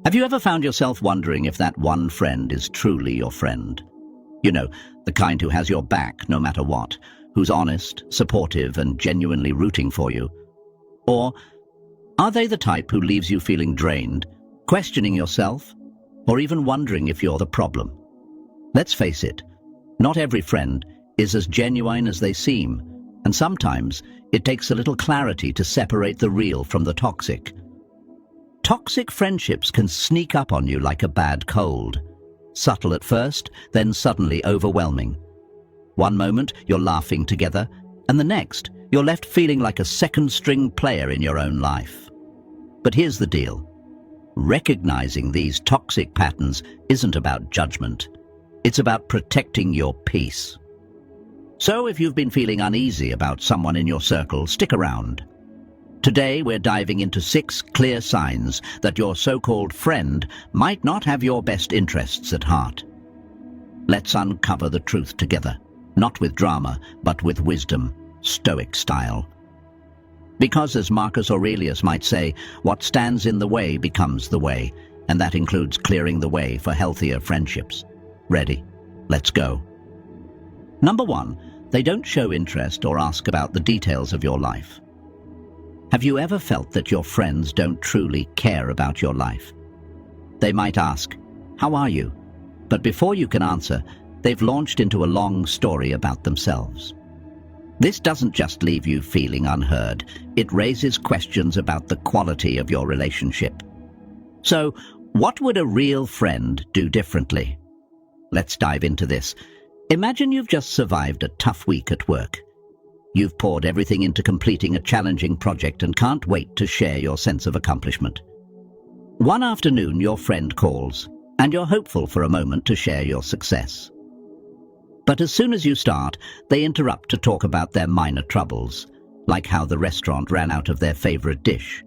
Have you ever found yourself wondering if that one friend is truly your friend? You know, the kind who has your back no matter what, who's honest, supportive, and genuinely rooting for you? Or are they the type who leaves you feeling drained, questioning yourself, or even wondering if you're the problem? Let's face it, not every friend is as genuine as they seem, and sometimes it takes a little clarity to separate the real from the toxic. Toxic friendships can sneak up on you like a bad cold. Subtle at first, then suddenly overwhelming. One moment, you're laughing together, and the next, you're left feeling like a second-string player in your own life. But here's the deal. Recognizing these toxic patterns isn't about judgment. It's about protecting your peace. So if you've been feeling uneasy about someone in your circle, stick around. Today we're diving into 6 clear signs that your so-called friend might not have your best interests at heart. Let's uncover the truth together, not with drama, but with wisdom, Stoic style. Because as Marcus Aurelius might say, what stands in the way becomes the way, and that includes clearing the way for healthier friendships. Ready? Let's go. Number 1, they don't show interest or ask about the details of your life. Have you ever felt that your friends don't truly care about your life? They might ask, "How are you?" But before you can answer, they've launched into a long story about themselves. This doesn't just leave you feeling unheard, it raises questions about the quality of your relationship. So, what would a real friend do differently? Let's dive into this. Imagine you've just survived a tough week at work. You've poured everything into completing a challenging project and can't wait to share your sense of accomplishment. One afternoon, your friend calls, and you're hopeful for a moment to share your success. But as soon as you start, they interrupt to talk about their minor troubles, like how the restaurant ran out of their favorite dish.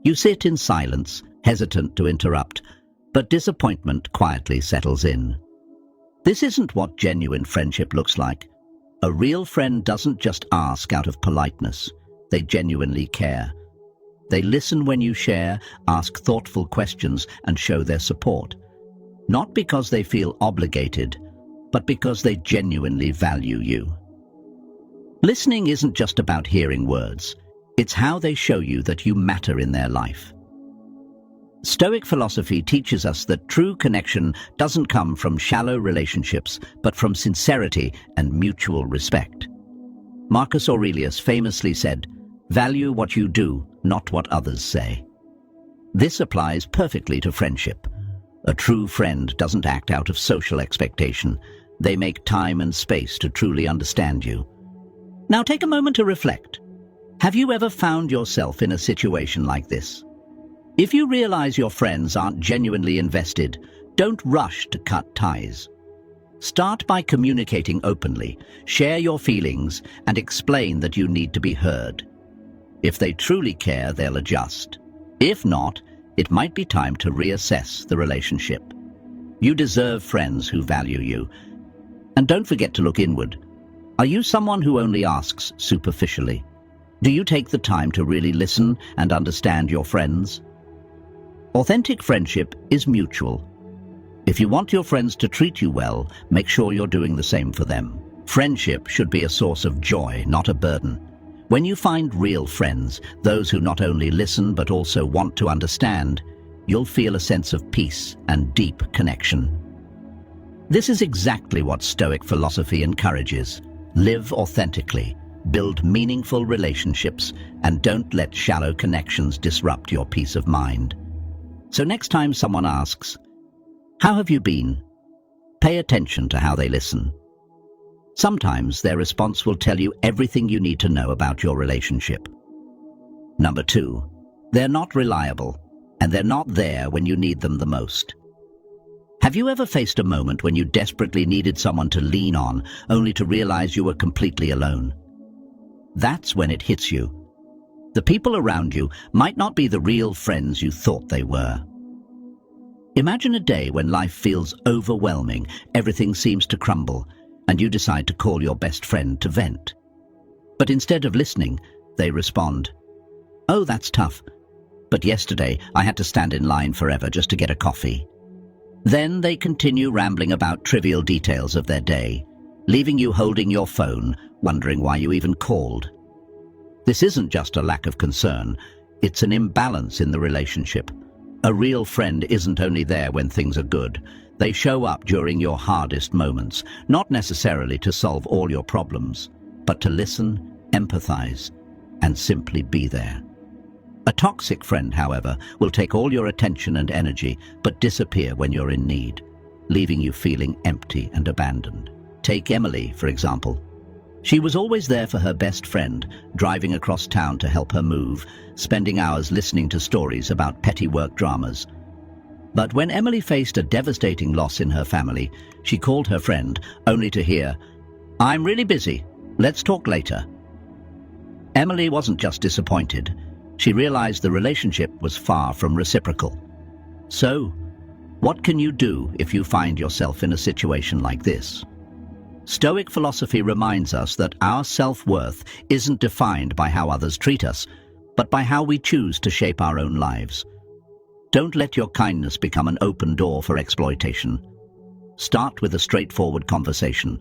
You sit in silence, hesitant to interrupt, but disappointment quietly settles in. This isn't what genuine friendship looks like. A real friend doesn't just ask out of politeness. They genuinely care. They listen when you share, ask thoughtful questions, and show their support. Not because they feel obligated, but because they genuinely value you. Listening isn't just about hearing words. It's how they show you that you matter in their life. Stoic philosophy teaches us that true connection doesn't come from shallow relationships, but from sincerity and mutual respect. Marcus Aurelius famously said, "Value what you do, not what others say." This applies perfectly to friendship. A true friend doesn't act out of social expectation. They make time and space to truly understand you. Now take a moment to reflect. Have you ever found yourself in a situation like this? If you realize your friends aren't genuinely invested, don't rush to cut ties. Start by communicating openly, share your feelings, and explain that you need to be heard. If they truly care, they'll adjust. If not, it might be time to reassess the relationship. You deserve friends who value you. And don't forget to look inward. Are you someone who only asks superficially? Do you take the time to really listen and understand your friends? Authentic friendship is mutual. If you want your friends to treat you well, make sure you're doing the same for them. Friendship should be a source of joy, not a burden. When you find real friends, those who not only listen but also want to understand, you'll feel a sense of peace and deep connection. This is exactly what Stoic philosophy encourages. Live authentically, build meaningful relationships, and don't let shallow connections disrupt your peace of mind. So next time someone asks, "How have you been?" pay attention to how they listen. Sometimes their response will tell you everything you need to know about your relationship. Number 2, they're not reliable, and they're not there when you need them the most. Have you ever faced a moment when you desperately needed someone to lean on, only to realize you were completely alone? That's when it hits you. The people around you might not be the real friends you thought they were. Imagine a day when life feels overwhelming, everything seems to crumble, and you decide to call your best friend to vent. But instead of listening, they respond, "Oh, that's tough, but yesterday I had to stand in line forever just to get a coffee." Then they continue rambling about trivial details of their day, leaving you holding your phone, wondering why you even called. This isn't just a lack of concern, it's an imbalance in the relationship. A real friend isn't only there when things are good. They show up during your hardest moments, not necessarily to solve all your problems, but to listen, empathize, and simply be there. A toxic friend, however, will take all your attention and energy, but disappear when you're in need, leaving you feeling empty and abandoned. Take Emily, for example. She was always there for her best friend, driving across town to help her move, spending hours listening to stories about petty work dramas. But when Emily faced a devastating loss in her family, she called her friend, only to hear, "I'm really busy. Let's talk later." Emily wasn't just disappointed. She realized the relationship was far from reciprocal. So, what can you do if you find yourself in a situation like this? Stoic philosophy reminds us that our self-worth isn't defined by how others treat us, but by how we choose to shape our own lives. Don't let your kindness become an open door for exploitation. Start with a straightforward conversation.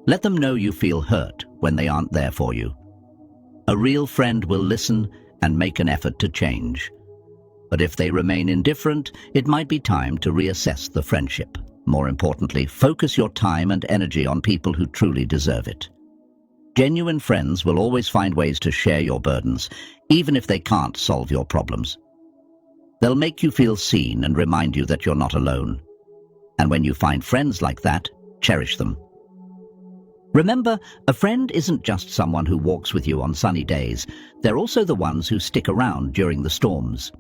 Let them know you feel hurt when they aren't there for you. A real friend will listen and make an effort to change. But if they remain indifferent, it might be time to reassess the friendship. More importantly, focus your time and energy on people who truly deserve it. Genuine friends will always find ways to share your burdens, even if they can't solve your problems. They'll make you feel seen and remind you that you're not alone. And when you find friends like that, cherish them. Remember, a friend isn't just someone who walks with you on sunny days. They're also the ones who stick around during the storms.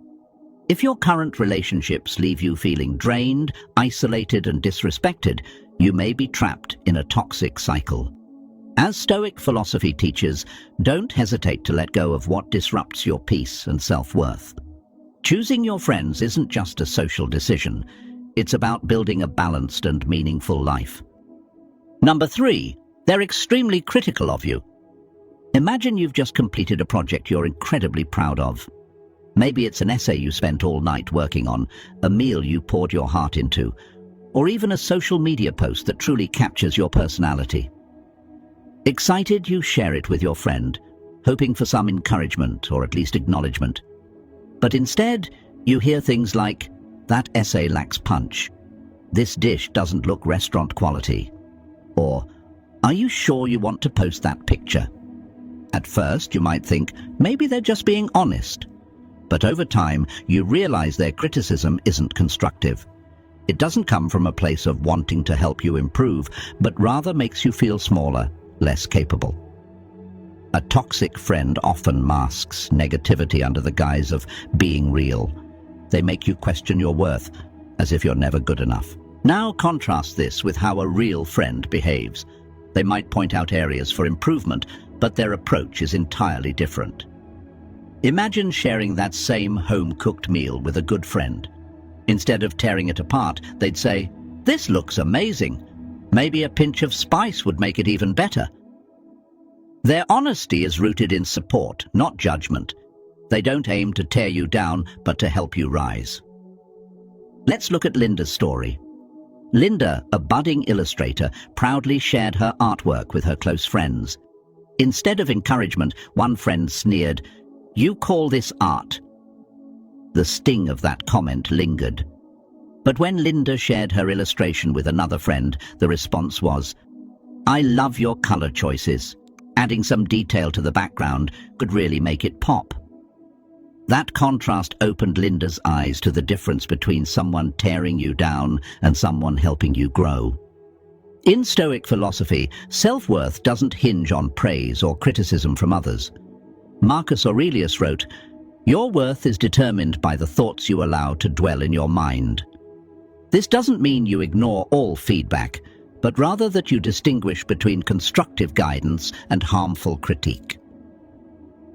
If your current relationships leave you feeling drained, isolated, and disrespected, you may be trapped in a toxic cycle. As Stoic philosophy teaches, don't hesitate to let go of what disrupts your peace and self-worth. Choosing your friends isn't just a social decision. It's about building a balanced and meaningful life. Number 3, they're extremely critical of you. Imagine you've just completed a project you're incredibly proud of. Maybe it's an essay you spent all night working on, a meal you poured your heart into, or even a social media post that truly captures your personality. Excited, you share it with your friend, hoping for some encouragement or at least acknowledgement. But instead, you hear things like, "That essay lacks punch," "This dish doesn't look restaurant quality," or "Are you sure you want to post that picture?" At first, you might think, maybe they're just being honest. But over time, you realize their criticism isn't constructive. It doesn't come from a place of wanting to help you improve, but rather makes you feel smaller, less capable. A toxic friend often masks negativity under the guise of being real. They make you question your worth, as if you're never good enough. Now contrast this with how a real friend behaves. They might point out areas for improvement, but their approach is entirely different. Imagine sharing that same home-cooked meal with a good friend. Instead of tearing it apart, they'd say, "This looks amazing. Maybe a pinch of spice would make it even better." Their honesty is rooted in support, not judgment. They don't aim to tear you down, but to help you rise. Let's look at Linda's story. Linda, a budding illustrator, proudly shared her artwork with her close friends. Instead of encouragement, one friend sneered, "You call this art?" The sting of that comment lingered. But when Linda shared her illustration with another friend, the response was, "I love your color choices. Adding some detail to the background could really make it pop." That contrast opened Linda's eyes to the difference between someone tearing you down and someone helping you grow. In Stoic philosophy, self-worth doesn't hinge on praise or criticism from others. Marcus Aurelius wrote, "Your worth is determined by the thoughts you allow to dwell in your mind." This doesn't mean you ignore all feedback, but rather that you distinguish between constructive guidance and harmful critique.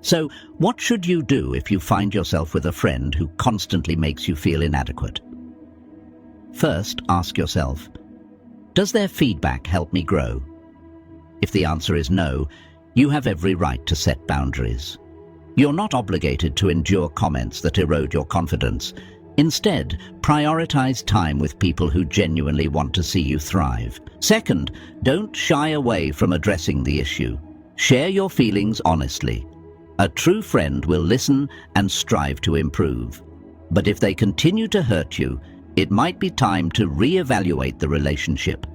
So, what should you do if you find yourself with a friend who constantly makes you feel inadequate? First, ask yourself, does their feedback help me grow? If the answer is no, you have every right to set boundaries. You're not obligated to endure comments that erode your confidence. Instead, prioritize time with people who genuinely want to see you thrive. Second, don't shy away from addressing the issue. Share your feelings honestly. A true friend will listen and strive to improve. But if they continue to hurt you, it might be time to reevaluate the relationship.